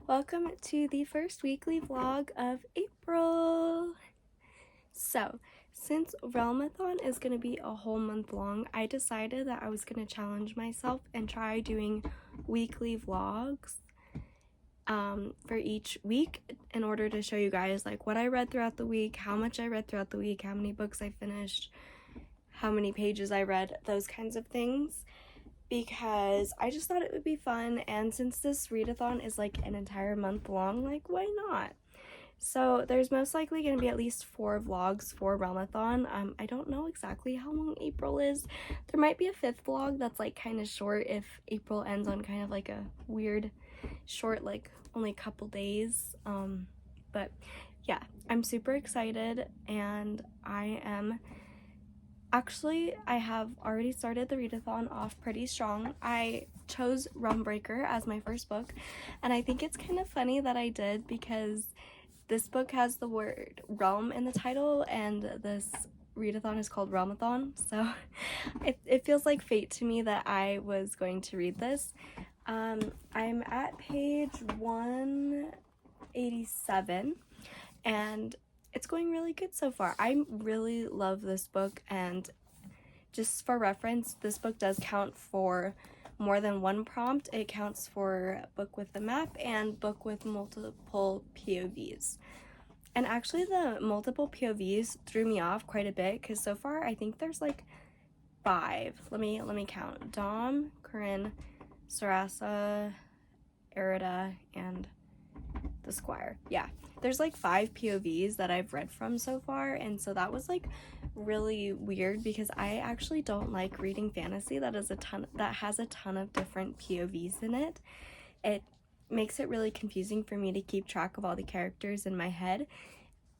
Welcome to the first weekly vlog of April. So, since Realmathon is going to be a whole month long, I decided that I was going to challenge myself and try doing weekly vlogs for each week in order to show you guys like what I read throughout the week, how much I read throughout the week, how many books I finished, how many pages I read, those kinds of things. Because I just thought it would be fun, and since this readathon is like an entire month long, like why not? So there's most likely going to be at least 4 vlogs for Realmathon. I don't know exactly how long April is. There might be a 5th vlog that's like kind of short if April ends on kind of like a weird short, like only a couple days. But yeah, I'm super excited, and I have already started the readathon off pretty strong. I chose Realmbreaker as my first book, and I think it's kind of funny that I did because this book has the word realm in the title, and this readathon is called Realmathon, so it feels like fate to me that I was going to read this. I'm at page 187, and it's going really good so far. I really love this book, and just for reference, this book does count for more than one prompt. It counts for book with the map and book with multiple POVs. And actually the multiple POVs threw me off quite a bit because so far I think there's like 5. Let me count. Dom, Corinne, Sarasa, Erida, and the Squire. Yeah, there's like 5 POVs that I've read from so far, and so that was like really weird because I actually don't like reading fantasy that has a ton of different POVs in it. It makes it really confusing for me to keep track of all the characters in my head.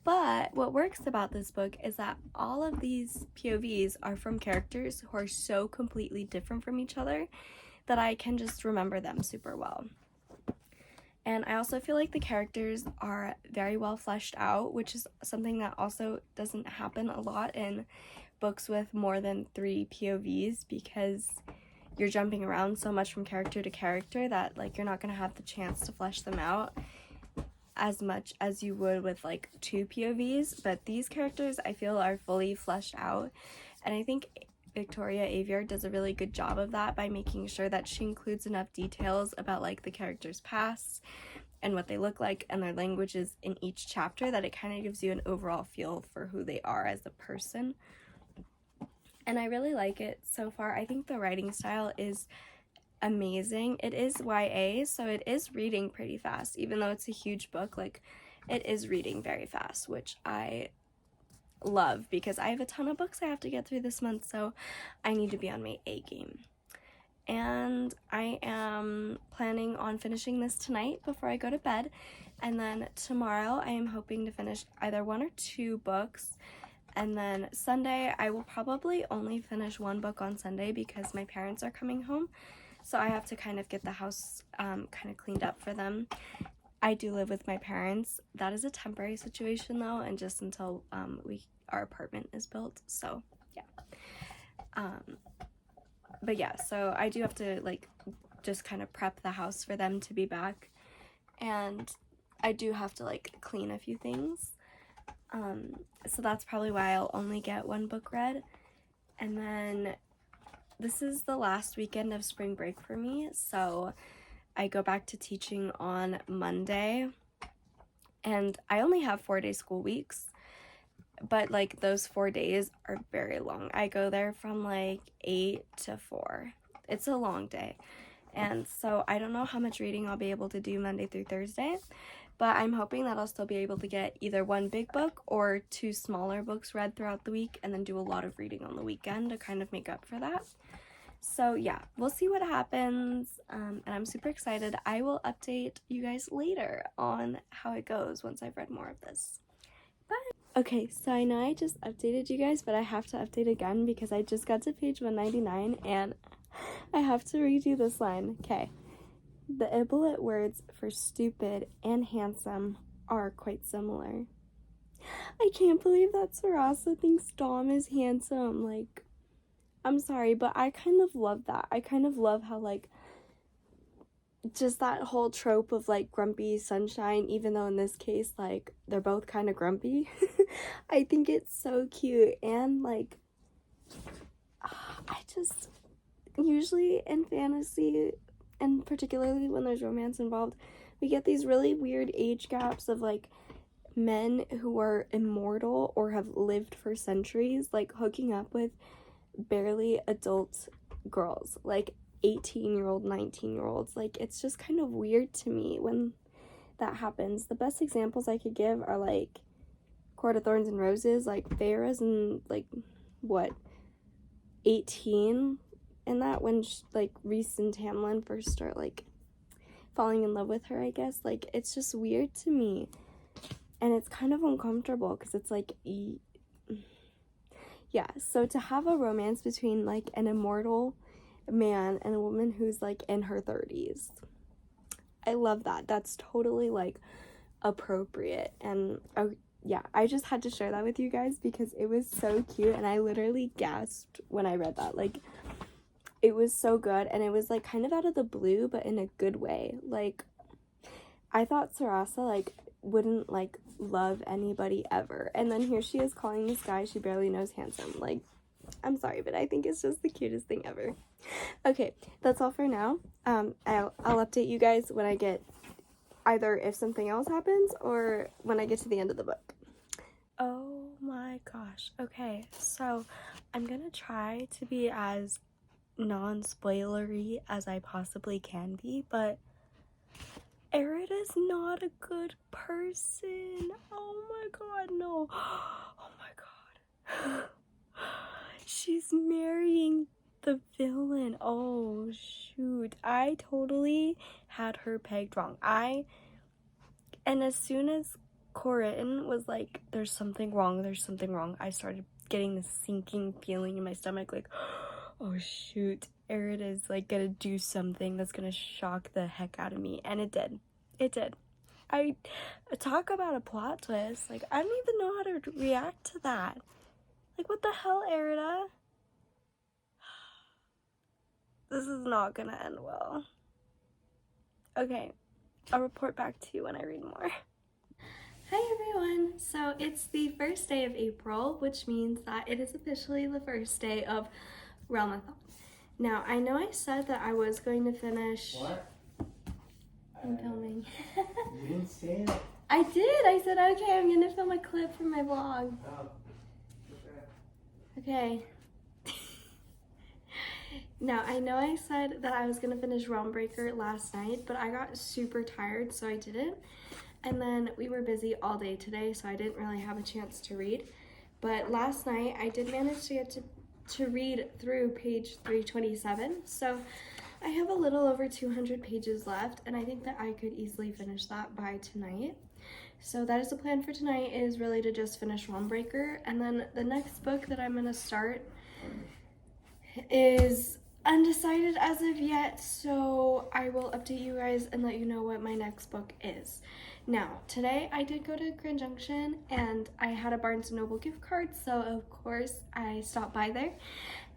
But what works about this book is that all of these POVs are from characters who are so completely different from each other that I can just remember them super well. And I also feel like the characters are very well fleshed out, which is something that also doesn't happen a lot in books with more than 3 POVs, because you're jumping around so much from character to character that like you're not going to have the chance to flesh them out as much as you would with like 2 POVs. But these characters I feel are fully fleshed out, and I think Victoria Aveyard does a really good job of that by making sure that she includes enough details about like the characters' past and what they look like and their languages in each chapter that it kind of gives you an overall feel for who they are as a person. And I really like it so far. I think the writing style is amazing. It is YA, so it is reading pretty fast. Even though it's a huge book, like it is reading very fast, which I love because I have a ton of books I have to get through this month, so I need to be on my A game. And I am planning on finishing this tonight before I go to bed, and then tomorrow I am hoping to finish either 1 or 2 books, and then Sunday I will probably only finish 1 book on Sunday because my parents are coming home, so I have to kind of get the house kind of cleaned up for them. I do live with my parents. That is a temporary situation though, and just until our apartment is built, so yeah. But yeah, so I do have to like just kind of prep the house for them to be back, and I do have to like clean a few things, so that's probably why I'll only get 1 book read. And then this is the last weekend of spring break for me, so I go back to teaching on Monday, and I only have 4-day school weeks, but like those 4 days are very long. I go there from like 8 to 4. It's a long day, and so I don't know how much reading I'll be able to do Monday through Thursday, but I'm hoping that I'll still be able to get either 1 big book or 2 smaller books read throughout the week, and then do a lot of reading on the weekend to kind of make up for that. So yeah, we'll see what happens, and I'm super excited. I will update you guys later on how it goes once I've read more of this. Bye! Okay, so I know I just updated you guys, but I have to update again because I just got to page 199 and I have to redo this line. Okay. The Iblet words for stupid and handsome are quite similar. I can't believe that Sarasa thinks Dom is handsome. Like, I'm sorry, but I kind of love that. I kind of love how, like, just that whole trope of like grumpy sunshine, even though in this case like they're both kind of grumpy. I think it's so cute. And like I just usually in fantasy, and particularly when there's romance involved, we get these really weird age gaps of like men who are immortal or have lived for centuries like hooking up with barely adult girls, like 18-year-old, 19-year-olds. Like it's just kind of weird to me when that happens. The best examples I could give are like Court of Thorns and Roses. Like Feyre's in like what, 18 in that, when like Rhys and Tamlin first start like falling in love with her, I guess. Like it's just weird to me, and it's kind of uncomfortable because it's like yeah. So to have a romance between like an immortal man and a woman who's like in her 30s, I love that. That's totally like appropriate. And yeah, I just had to share that with you guys because it was so cute, and I literally gasped when I read that. Like it was so good, and it was like kind of out of the blue, but in a good way. Like I thought Sarasa like wouldn't like love anybody ever, and then here she is calling this guy she barely knows handsome. Like, I'm sorry, but I think it's just the cutest thing ever. Okay, that's all for now. I'll update you guys when I get, either if something else happens or when I get to the end of the book. Oh my gosh. Okay, so I'm gonna try to be as non-spoilery as I possibly can be, but Erida's not a good person. Oh my god, no. Oh my god. She's marrying the villain. Oh shoot. I totally had her pegged wrong. And as soon as Corinne was like, there's something wrong, I started getting this sinking feeling in my stomach, like, oh shoot, Erida is like gonna do something that's gonna shock the heck out of me. And it did. I talk about a plot twist. Like, I don't even know how to react to that. Like, what the hell, Erida? This is not gonna end well. Okay, I'll report back to you when I read more. Hi everyone! So it's the first day of April, which means that it is officially the first day of Realmathon. Now, I know I said that I was going to finish... What? I'm filming. You didn't say it? I did! I said, okay, I'm gonna film a clip for my vlog. Oh, okay. Now, I know I said that I was gonna finish Realmbreaker last night, but I got super tired, so I didn't. And then we were busy all day today, so I didn't really have a chance to read. But last night, I did manage to get to read through page 327. So I have a little over 200 pages left, and I think that I could easily finish that by tonight. So that is the plan for tonight, is really to just finish Realmbreaker. And then the next book that I'm gonna start is undecided as of yet, so I will update you guys and let you know what my next book is. Now, today I did go to Grand Junction and I had a Barnes & Noble gift card, so of course I stopped by there,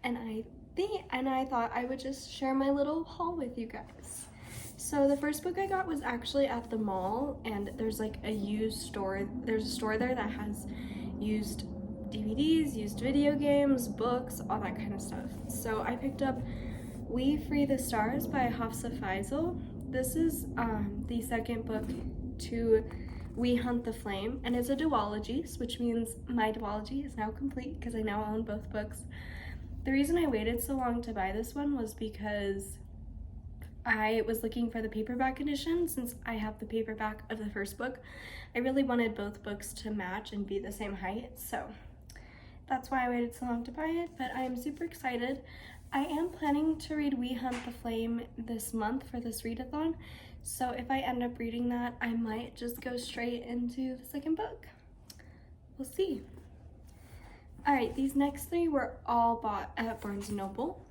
and I thought I would just share my little haul with you guys. So the first book I got was actually at the mall, and there's like a used store. There's a store there that has used DVDs, used video games, books, all that kind of stuff. So I picked up We Free the Stars by Hafsa Faisal. This is the second book to We Hunt the Flame, and it's a duology, which means my duology is now complete because I now own both books. The reason I waited so long to buy this one was because I was looking for the paperback edition. Since I have the paperback of the first book, I really wanted both books to match and be the same height, so that's why I waited so long to buy it, but I am super excited. I am planning to read We Hunt the Flame this month for this readathon, so if I end up reading that, I might just go straight into the second book. We'll see. Alright, these next three were all bought at Barnes & Noble.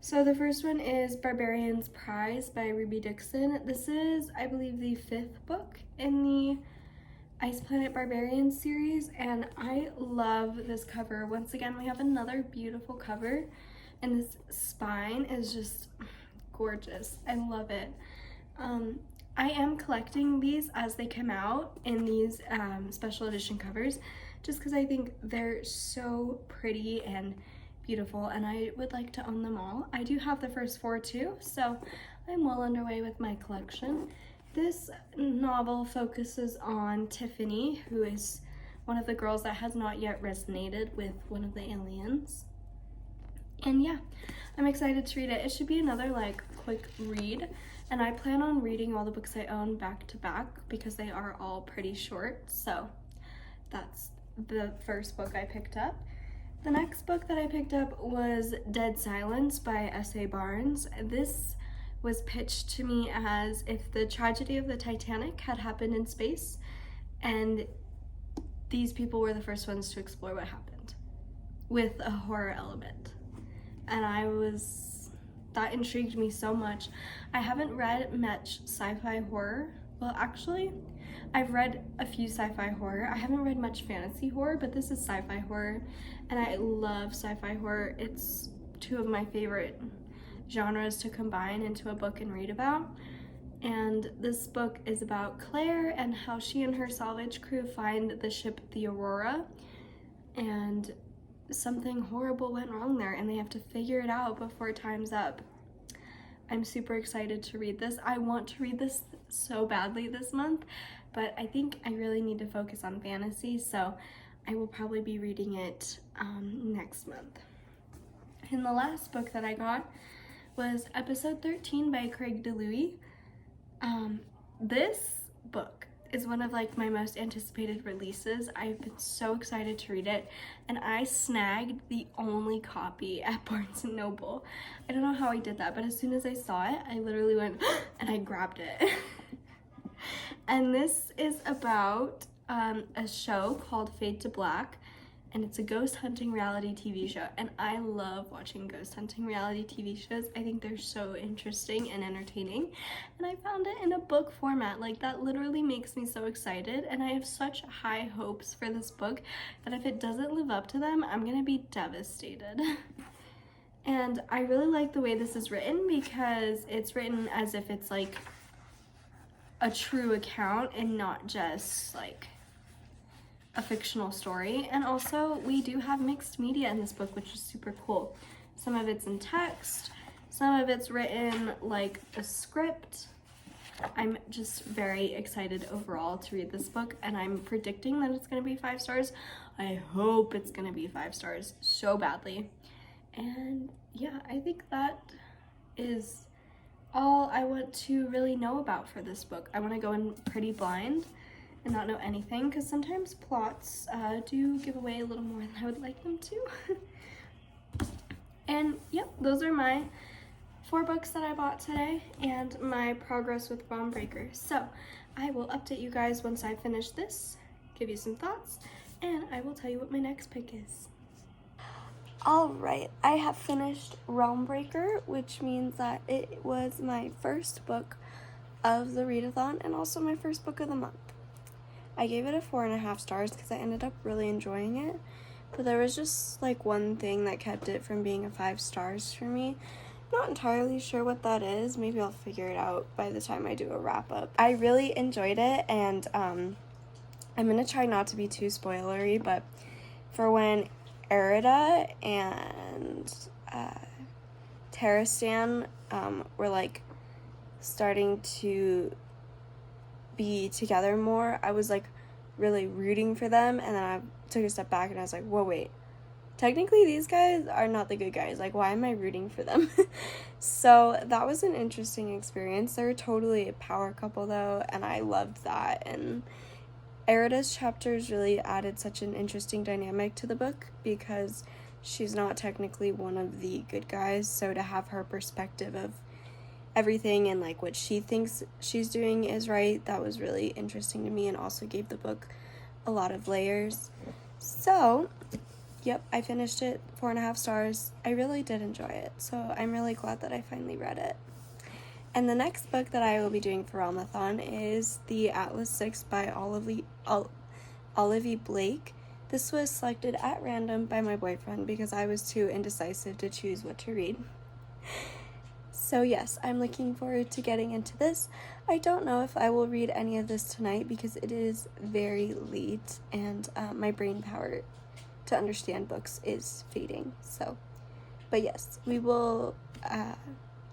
So the first one is Barbarian's Prize by Ruby Dixon. This is, I believe, the 5th book in the Ice Planet Barbarian series, and I love this cover. Once again, we have another beautiful cover, and this spine is just gorgeous. I love it. I am collecting these as they come out in these special edition covers, just because I think they're so pretty and beautiful, and I would like to own them all. I do have the first 4 too, so I'm well underway with my collection. This novel focuses on Tiffany, who is one of the girls that has not yet resonated with one of the aliens. And yeah, I'm excited to read it. It should be another like quick read, and I plan on reading all the books I own back to back because they are all pretty short. So that's the first book I picked up. The next book that I picked up was Dead Silence by S.A. Barnes. This was pitched to me as if the tragedy of the Titanic had happened in space, and these people were the first ones to explore what happened with a horror element. And that intrigued me so much. I haven't read much sci-fi horror. Well, actually, I've read a few sci-fi horror. I haven't read much fantasy horror, but this is sci-fi horror, and I love sci-fi horror. It's 2 of my favorite genres to combine into a book and read about. And this book is about Claire and how she and her salvage crew find the ship the Aurora, and something horrible went wrong there and they have to figure it out before time's up. I'm super excited to read this. I want to read this so badly this month, but I think I really need to focus on fantasy, so I will probably be reading it next month. And the last book that I got was Episode 13 by Craig DeLuey. This book is one of like my most anticipated releases. I've been so excited to read it, and I snagged the only copy at Barnes & Noble. I don't know how I did that, but as soon as I saw it, I literally went and I grabbed it. And this is about a show called Fade to Black, and it's a ghost hunting reality TV show, and I love watching ghost hunting reality TV shows. I think they're so interesting and entertaining, and I found it in a book format. Like, that literally makes me so excited, and I have such high hopes for this book that if it doesn't live up to them, I'm gonna be devastated. And I really like the way this is written because it's written as if it's like a true account and not just like a fictional story. And also we do have mixed media in this book, which is super cool. Some of it's in text, some of it's written like a script. I'm just very excited overall to read this book, and I'm predicting that it's going to be 5 stars. I hope it's going to be 5 stars so badly. And yeah, I think that is all I want to really know about for this book. I want to go in pretty blind and not know anything, because sometimes plots do give away a little more than I would like them to. And yep, those are my 4 books that I bought today and my progress with Bond Breaker. So I will update you guys once I finish this, give you some thoughts, and I will tell you what my next pick is. Alright, I have finished Realmbreaker, which means that it was my first book of the readathon and also my first book of the month. I gave it a 4.5 stars because I ended up really enjoying it, but there was just like one thing that kept it from being a 5 stars for me. Not entirely sure what that is. Maybe I'll figure it out by the time I do a wrap up. I really enjoyed it, and I'm gonna try not to be too spoilery, but for when Erida and Terrastan were like starting to be together more, I was like really rooting for them, and then I took a step back and I was like, whoa, wait, technically these guys are not the good guys. Like, why am I rooting for them? So that was an interesting experience. They're totally a power couple though, and I loved that. And Erida's chapters really added such an interesting dynamic to the book because she's not technically one of the good guys, so to have her perspective of everything and like what she thinks she's doing is right, that was really interesting to me and also gave the book a lot of layers. So yep, I finished it, 4.5 stars. I really did enjoy it, so I'm really glad that I finally read it. And the next book that I will be doing for Realmathon is The Atlas 6 by Olivia Blake. This was selected at random by my boyfriend because I was too indecisive to choose what to read. So yes, I'm looking forward to getting into this. I don't know if I will read any of this tonight because it is very late and my brain power to understand books is fading. So, but yes, we will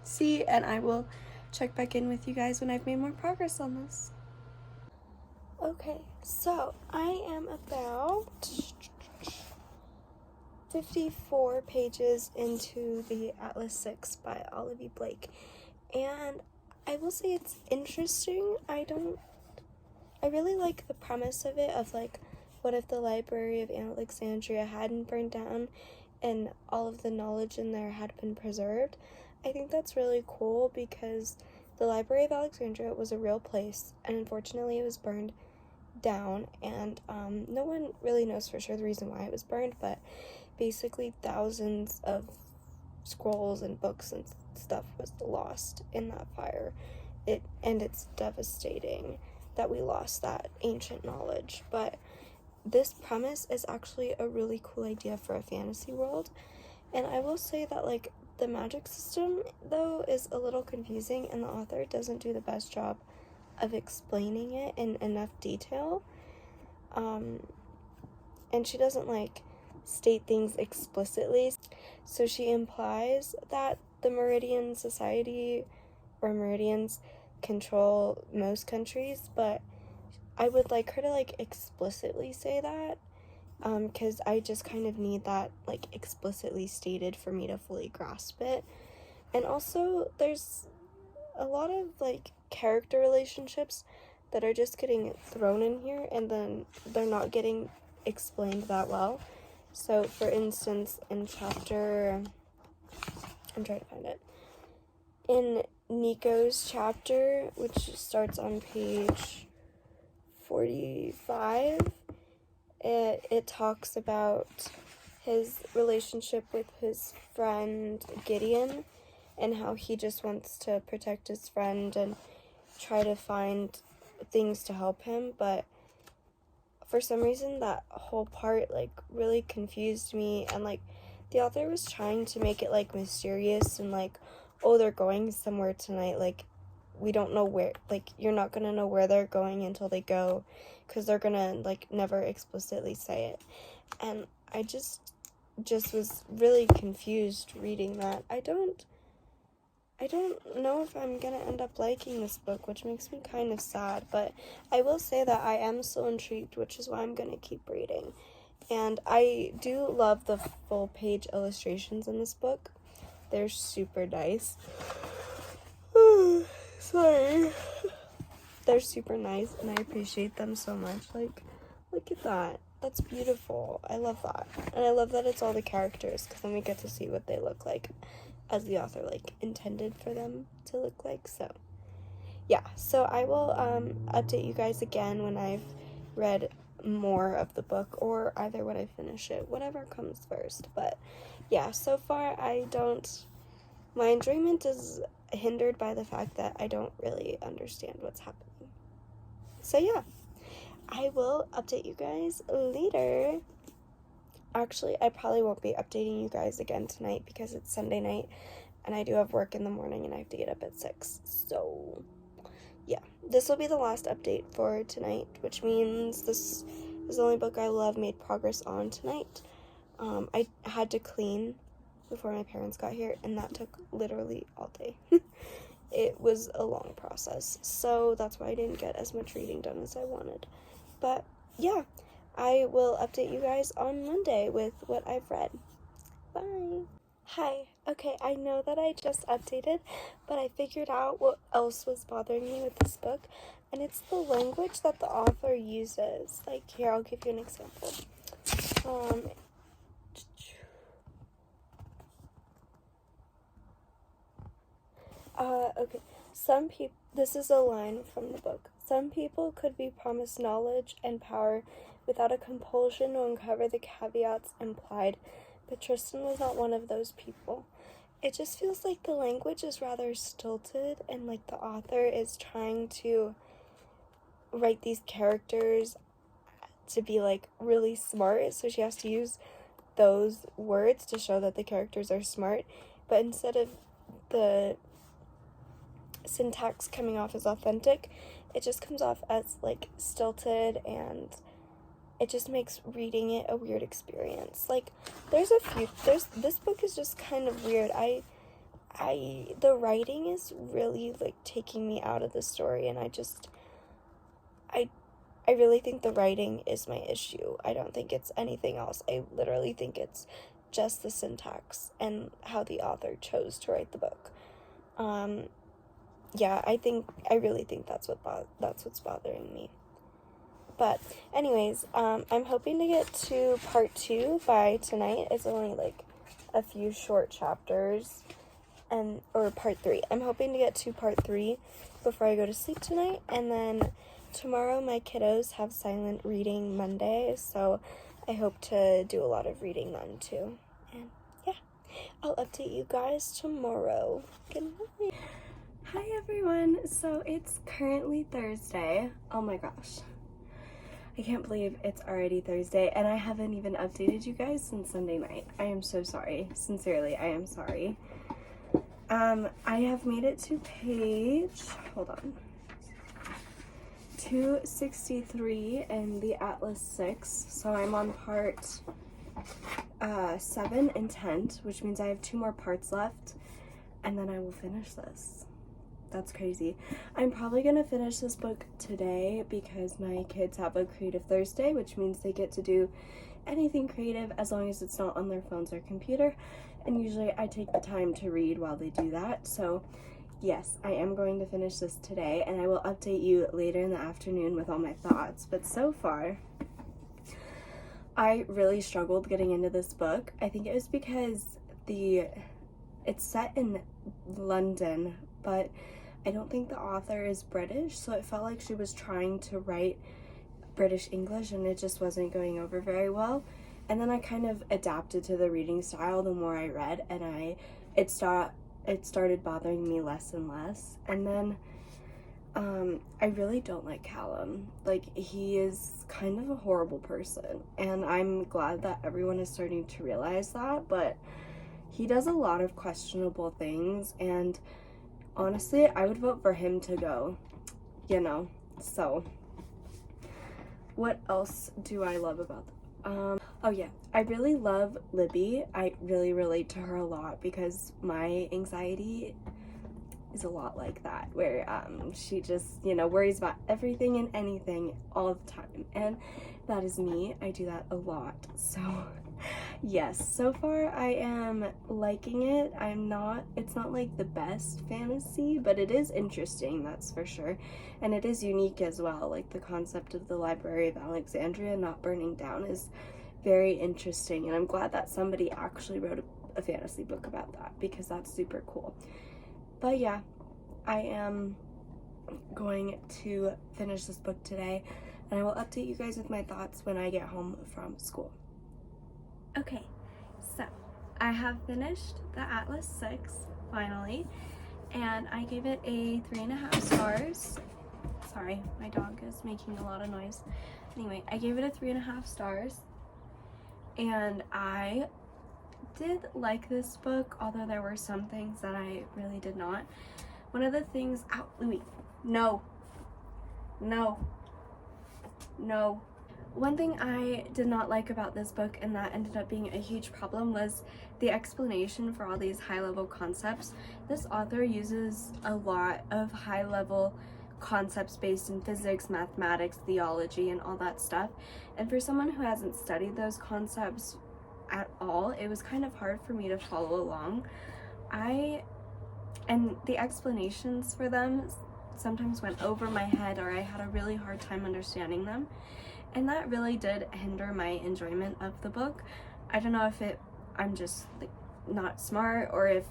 see, and I will check back in with you guys when I've made more progress on this. Okay, so I am about 54 pages into the Atlas 6 by Olivia Blake, and I will say it's interesting. I really like the premise of it, of like, what if the Library of Alexandria hadn't burned down and all of the knowledge in there had been preserved. I think that's really cool because the Library of Alexandria was a real place, and unfortunately it was burned down, and no one really knows for sure the reason why it was burned, but basically thousands of scrolls and books and stuff was lost in that fire. It's devastating that we lost that ancient knowledge, but this premise is actually a really cool idea for a fantasy world. And I will say that, like, the magic system though is a little confusing, and the author doesn't do the best job of explaining it in enough detail. And she doesn't like state things explicitly, so she implies that the Meridian Society or Meridians control most countries, but I would like her to like explicitly say that, because I just kind of need that like explicitly stated for me to fully grasp it. And also there's a lot of like character relationships that are just getting thrown in here, and then they're not getting explained that well. So for instance, in chapter, I'm trying to find it, in Nico's chapter, which starts on page 45, it talks about his relationship with his friend Gideon, and how he just wants to protect his friend and try to find things to help him, but for some reason that whole part like really confused me, and like the author was trying to make it like mysterious and like, oh, they're going somewhere tonight, like we don't know where, like you're not gonna know where they're going until they go, because they're gonna like never explicitly say it. And I just was really confused reading that. I don't know if I'm gonna end up liking this book, which makes me kind of sad, but I will say that I am still intrigued, which is why I'm gonna keep reading. And I do love the full page illustrations in this book. They're super nice. Sorry. They're super nice, and I appreciate them so much. Like, look at that. That's beautiful. I love that. And I love that it's all the characters, because then we get to see what they look like as the author like intended for them to look like. So yeah, so I will update you guys again when I've read more of the book, or either when I finish it, whatever comes first. But yeah, so far my enjoyment is hindered by the fact that I don't really understand what's happening. So yeah, I will update you guys later. Actually, I probably won't be updating you guys again tonight because it's Sunday night and I do have work in the morning and I have to get up at 6. So yeah, this will be the last update for tonight, which means this is the only book I will have made progress on tonight. I had to clean before my parents got here, and that took literally all day. It was a long process, so that's why I didn't get as much reading done as I wanted. But yeah, I will update you guys on Monday with what I've read. Bye! Hi, okay, I know that I just updated, but I figured out what else was bothering me with this book, and it's the language that the author uses. Like, here, I'll give you an example. Okay, this is a line from the book. Some people could be promised knowledge and power without a compulsion to uncover the caveats implied, but Tristan was not one of those people. It just feels like the language is rather stilted, and like the author is trying to write these characters to be like really smart, so she has to use those words to show that the characters are smart, but instead of the syntax coming off as authentic. It just comes off as like stilted, and it just makes reading it a weird experience. Like this book is just kind of weird. The writing is really like taking me out of the story, and I really think the writing is my issue. I don't think it's anything else. I literally think it's just the syntax and how the author chose to write the book. Yeah, I really think that's what's bothering me. But anyways, I'm hoping to get to part 2 by tonight. It's only like a few short chapters, or part 3. I'm hoping to get to part 3 before I go to sleep tonight, and then tomorrow my kiddos have silent reading Monday, so I hope to do a lot of reading then too. And yeah, I'll update you guys tomorrow. Good night. Hi everyone. So it's currently Thursday. Oh my gosh. I can't believe it's already Thursday, and I haven't even updated you guys since Sunday night. I am so sorry. Sincerely, I am sorry. I have made it to page, hold on, 263 in the Atlas 6, so I'm on part 7 intent, which means I have 2 more parts left, and then I will finish this. That's crazy. I'm probably gonna finish this book today because my kids have a creative Thursday, which means they get to do anything creative as long as it's not on their phones or computer, and usually I take the time to read while they do that. So yes, I am going to finish this today, and I will update you later in the afternoon with all my thoughts. But so far, I really struggled getting into this book. I think it was because it's set in London, but I don't think the author is British, so it felt like she was trying to write British English, and it just wasn't going over very well. And then I kind of adapted to the reading style the more I read, and it started bothering me less and less. And then I really don't like Callum. Like, he is kind of a horrible person, and I'm glad that everyone is starting to realize that, but he does a lot of questionable things, and honestly, I would vote for him to go, so what else do I love about them? Oh yeah, I really love Libby. I really relate to her a lot because my anxiety is a lot like that, where she just, worries about everything and anything all the time, and that is me. I do that a lot. So yes, so far I am liking it. It's not like the best fantasy, but it is interesting, that's for sure. And it is unique as well. Like, the concept of the Library of Alexandria not burning down is very interesting, and I'm glad that somebody actually wrote a fantasy book about that, because that's super cool. But yeah, I am going to finish this book today, and I will update you guys with my thoughts when I get home from school. Okay, so I have finished the Atlas 6 finally, and I gave it a 3.5 stars. Sorry, my dog is making a lot of noise. Anyway, I gave it a 3.5 stars, and I did like this book, although there were some things that I really did not. One of the things, ow, Louis, no. One thing I did not like about this book, and that ended up being a huge problem, was the explanation for all these high-level concepts. This author uses a lot of high-level concepts based in physics, mathematics, theology, and all that stuff. And for someone who hasn't studied those concepts at all, it was kind of hard for me to follow along. And the explanations for them sometimes went over my head, or I had a really hard time understanding them. And that really did hinder my enjoyment of the book. I don't know if I'm just like not smart, or if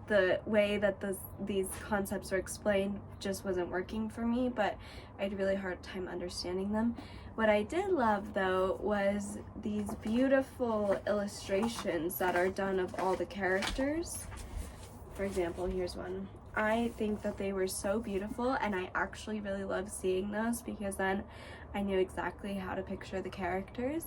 the way that these concepts are explained just wasn't working for me, but I had a really hard time understanding them. What I did love, though, was these beautiful illustrations that are done of all the characters. For example, here's one. I think that they were so beautiful, and I actually really love seeing those, because then I knew exactly how to picture the characters.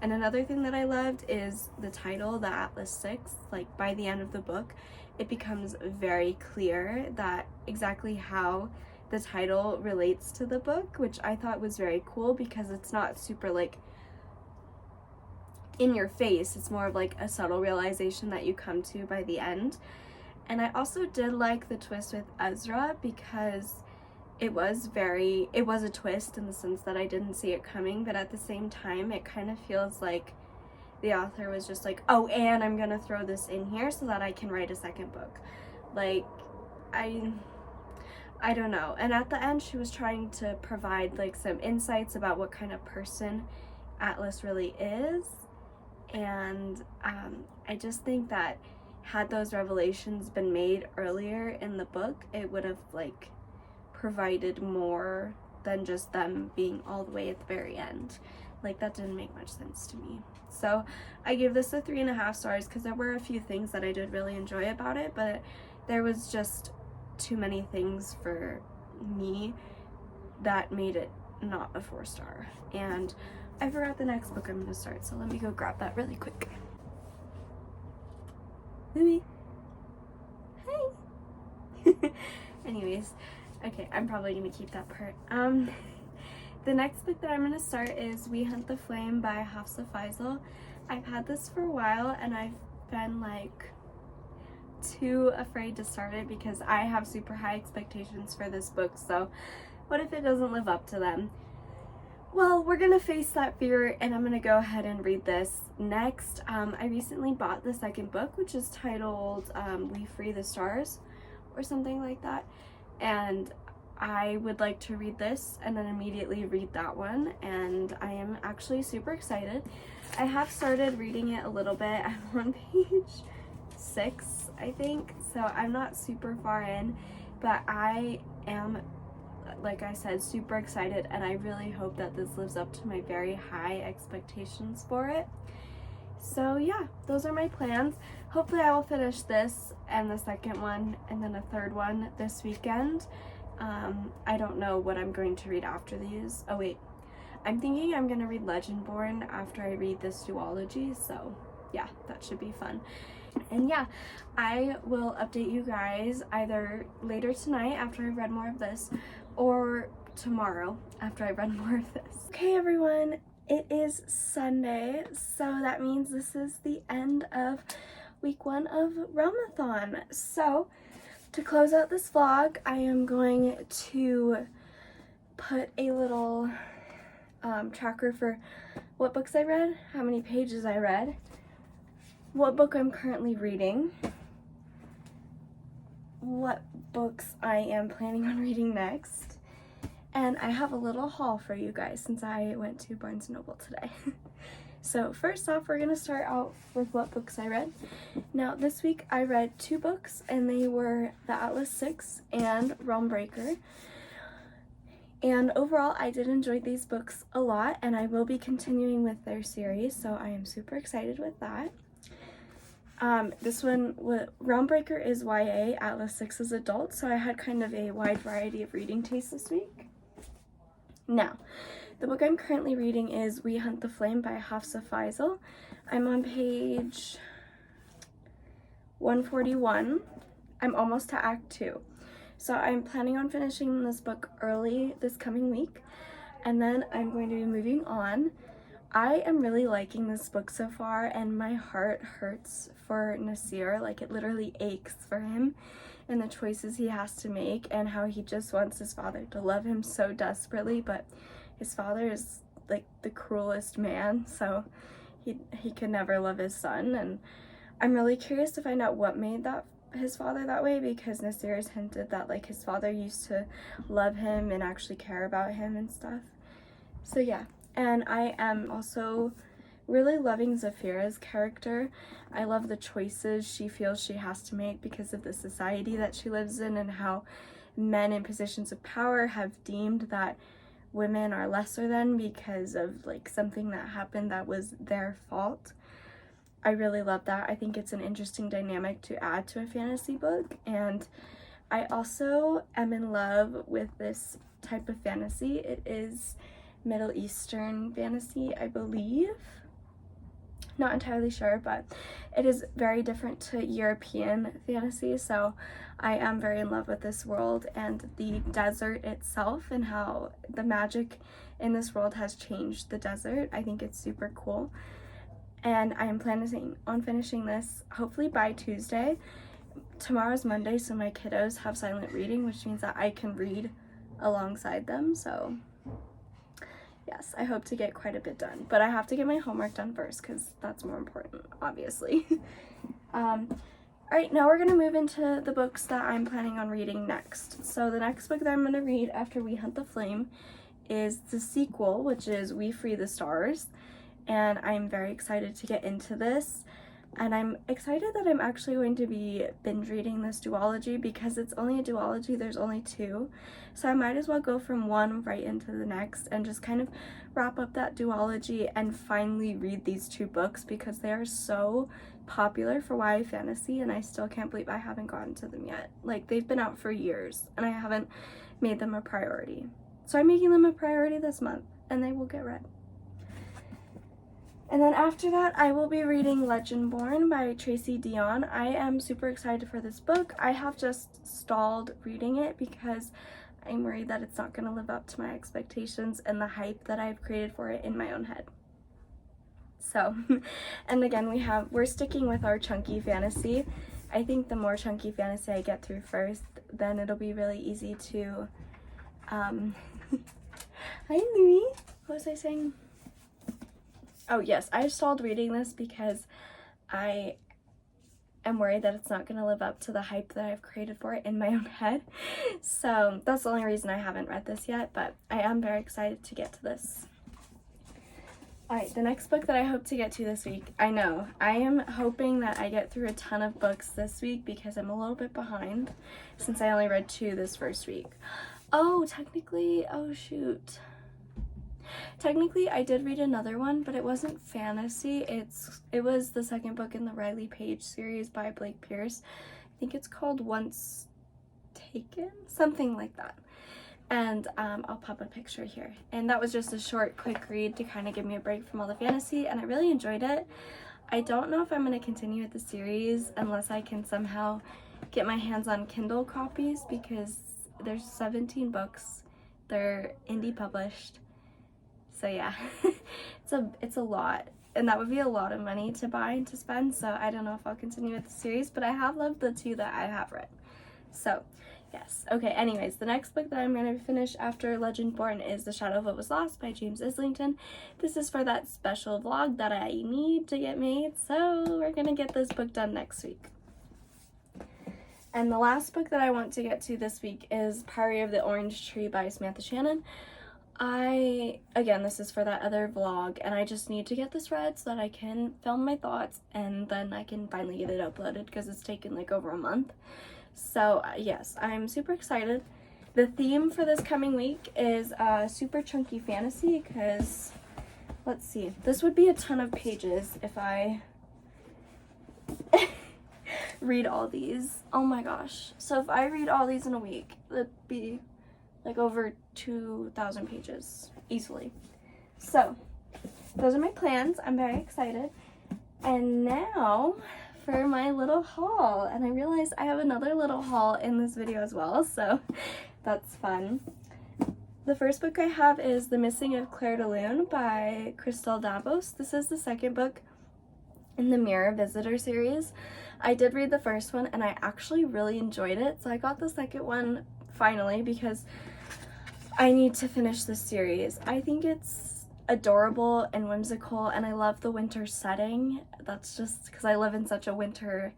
And another thing that I loved is the title, the Atlas Six. Like by the end of the book, it becomes very clear that exactly how the title relates to the book, which I thought was very cool because it's not super like in your face. It's more of like a subtle realization that you come to by the end. And I also did like the twist with Ezra because it was a twist in the sense that I didn't see it coming, but at the same time it kind of feels like the author was just like, oh, and I'm gonna throw this in here so that I can write a second book. Like, I don't know. And at the end she was trying to provide like some insights about what kind of person Atlas really is, and I just think that had those revelations been made earlier in the book, it would have like provided more than just them being all the way at the very end. Like, that didn't make much sense to me. So I gave this a 3.5 stars because there were a few things that I did really enjoy about it, but there was just too many things for me that made it not a 4-star. And I forgot the next book I'm gonna start, so let me go grab that really quick. Louie. Hi. Anyways, okay, I'm probably gonna keep that part. The next book that I'm gonna start is We Hunt the Flame by Hafsa Faisal. I've had this for a while and I've been like too afraid to start it because I have super high expectations for this book, so what if it doesn't live up to them? Well, we're gonna face that fear and I'm gonna go ahead and read this. Next, I recently bought the second book, which is titled We Free the Stars or something like that, and I would like to read this and then immediately read that one, and I am actually super excited. I have started reading it a little bit. I'm on page 6, I think, so I'm not super far in, but I am, like I said, super excited, and I really hope that this lives up to my very high expectations for it. So yeah, those are my plans. Hopefully I will finish this and the second one and then a third one this weekend. I don't know what I'm going to read after these. Oh wait, I'm thinking I'm gonna read Legendborn after I read this duology, so yeah, that should be fun. And yeah, I will update you guys either later tonight after I've read more of this or tomorrow after I've read more of this. Okay everyone, it is Sunday, so that means this is the end of week 1 of Realmathon. So to close out this vlog, I am going to put a little tracker for what books I read, how many pages I read, what book I'm currently reading, what books I am planning on reading next, and I have a little haul for you guys since I went to Barnes & Noble today. So first off, we're going to start out with what books I read. Now this week I read 2 books, and they were The Atlas Six and Realmbreaker. And overall I did enjoy these books a lot, and I will be continuing with their series, so I am super excited with that. This one, Realmbreaker is YA, Atlas Six is adult, so I had kind of a wide variety of reading tastes this week. Now, the book I'm currently reading is We Hunt the Flame by Hafsa Faisal. I'm on page 141. I'm almost to Act 2. So I'm planning on finishing this book early this coming week, and then I'm going to be moving on. I am really liking this book so far, and my heart hurts for Nasir. Like, it literally aches for him and the choices he has to make, and how he just wants his father to love him so desperately, but his father is like the cruelest man, so he could never love his son. And I'm really curious to find out what made his father that way, because Nasir has hinted that like his father used to love him and actually care about him and stuff. So yeah, and I am also really loving Zafira's character. I love the choices she feels she has to make because of the society that she lives in, and how men in positions of power have deemed that women are lesser than because of like something that happened that was their fault. I really love that. I think it's an interesting dynamic to add to a fantasy book, and I also am in love with this type of fantasy. It is Middle Eastern fantasy, I believe. Not entirely sure, but it is very different to European fantasy, so I am very in love with this world and the desert itself and how the magic in this world has changed the desert. I think it's super cool, and I am planning on finishing this hopefully by Tuesday. Tomorrow's Monday, so my kiddos have silent reading, which means that I can read alongside them, so yes, I hope to get quite a bit done, but I have to get my homework done first because that's more important, obviously. All right, now we're going to move into the books that I'm planning on reading next. So the next book that I'm going to read after We Hunt the Flame is the sequel, which is We Free the Stars, and I'm very excited to get into this. And I'm excited that I'm actually going to be binge reading this duology because it's only a duology, there's only 2. So I might as well go from one right into the next and just kind of wrap up that duology and finally read these 2 books because they are so popular for YA fantasy and I still can't believe I haven't gotten to them yet. Like, they've been out for years and I haven't made them a priority. So I'm making them a priority this month and they will get read. And then after that, I will be reading Legendborn by Tracy Deonn. I am super excited for this book. I have just stalled reading it because I'm worried that it's not going to live up to my expectations and the hype that I've created for it in my own head. So, and again, we're sticking with our chunky fantasy. I think the more chunky fantasy I get through first, then it'll be really easy to, Hi Louie, what was I saying? Oh yes, I stalled reading this because I am worried that it's not going to live up to the hype that I've created for it in my own head. So that's the only reason I haven't read this yet, but I am very excited to get to this. Alright, the next book that I hope to get to this week, I know, I am hoping that I get through a ton of books this week because I'm a little bit behind since I only read 2 this first week. Oh, technically, oh shoot. Technically, I did read another one, but it wasn't fantasy. It was the second book in the Riley Page series by Blake Pierce. I think it's called Once Taken, something like that. And I'll pop a picture here. And that was just a short, quick read to kind of give me a break from all the fantasy, and I really enjoyed it. I don't know if I'm going to continue with the series unless I can somehow get my hands on Kindle copies because there's 17 books. They're indie published. So yeah, it's a lot, and that would be a lot of money to buy and to spend, so I don't know if I'll continue with the series, but I have loved the 2 that I have read. So yes, okay, anyways, the next book that I'm going to finish after Legendborn is The Shadow of What Was Lost by James Islington. This is for that special vlog that I need to get made, so we're going to get this book done next week. And the last book that I want to get to this week is Priory of the Orange Tree by Samantha Shannon. Again, this is for that other vlog, and I just need to get this read so that I can film my thoughts, and then I can finally get it uploaded because it's taken like over a month. So yes, I'm super excited. The theme for this coming week is super chunky fantasy because, let's see, this would be a ton of pages if I read all these. Oh my gosh. So if I read all these in a week, it'd be like over 2,000 pages easily. So those are my plans. I'm very excited. And now for my little haul, and I realized I have another little haul in this video as well, so that's fun. The first book I have is The Missing of Claire de Lune by Crystal Davos. This is the second book in the Mirror Visitor series. I did read the first one and I actually really enjoyed it, so I got the second one finally because I need to finish this series. I think it's adorable and whimsical, and I love the winter setting. That's just because I live in such a winter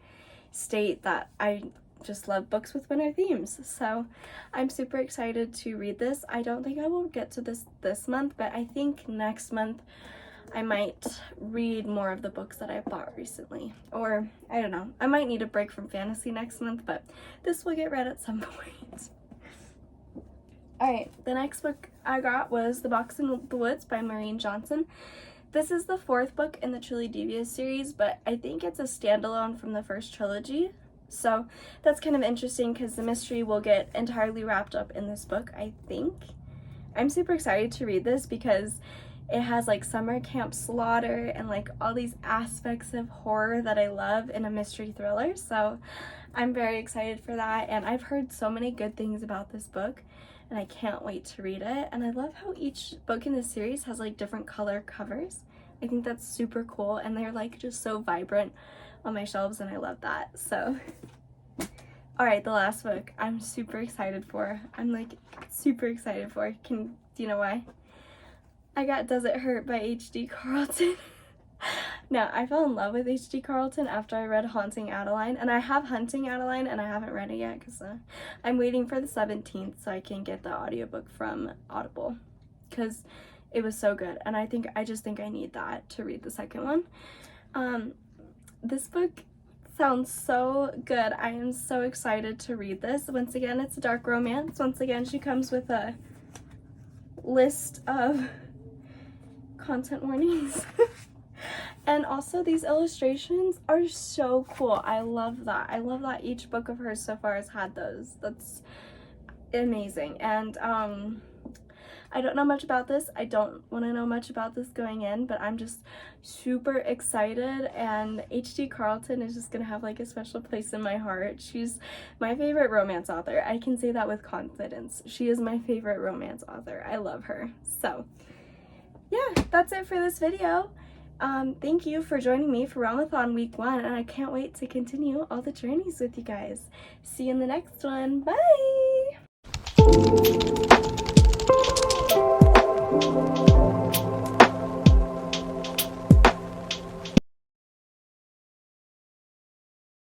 state that I just love books with winter themes. So I'm super excited to read this. I don't think I will get to this month, but I think next month I might read more of the books that I bought recently. Or, I don't know, I might need a break from fantasy next month, but this will get read at some point. Alright, the next book I got was The Box in the Woods by Maureen Johnson. This is the 4th book in the Truly Devious series, but I think it's a standalone from the first trilogy. So that's kind of interesting because the mystery will get entirely wrapped up in this book, I think. I'm super excited to read this because It has like summer camp slaughter and like all these aspects of horror that I love in a mystery thriller. So I'm very excited for that, and I've heard so many good things about this book and I can't wait to read it. And I love how each book in this series has like different color covers. I think that's super cool, and they're like just so vibrant on my shelves, and I love that. So all right, the last book I'm super excited for. I'm like super excited for. Do you know why? I got Does It Hurt by H.D. Carlton. Now, I fell in love with H.D. Carlton after I read Haunting Adeline, and I have Hunting Adeline and I haven't read it yet because I'm waiting for the 17th so I can get the audiobook from Audible because it was so good, and I just think I need that to read the second one. This book sounds so good. I am so excited to read this. Once again, it's a dark romance. Once again, she comes with a list of content warnings. And also these illustrations are so cool. I love that. I love that each book of hers so far has had those. That's amazing. And I don't know much about this. I don't want to know much about this going in, but I'm just super excited, and H.D. Carlton is just gonna have like a special place in my heart. She's my favorite romance author. I can say that with confidence. She is my favorite romance author. I love her. So yeah, that's it for this video. Thank you for joining me for Realmathon Week 1, and I can't wait to continue all the journeys with you guys. See you in the next one. Bye!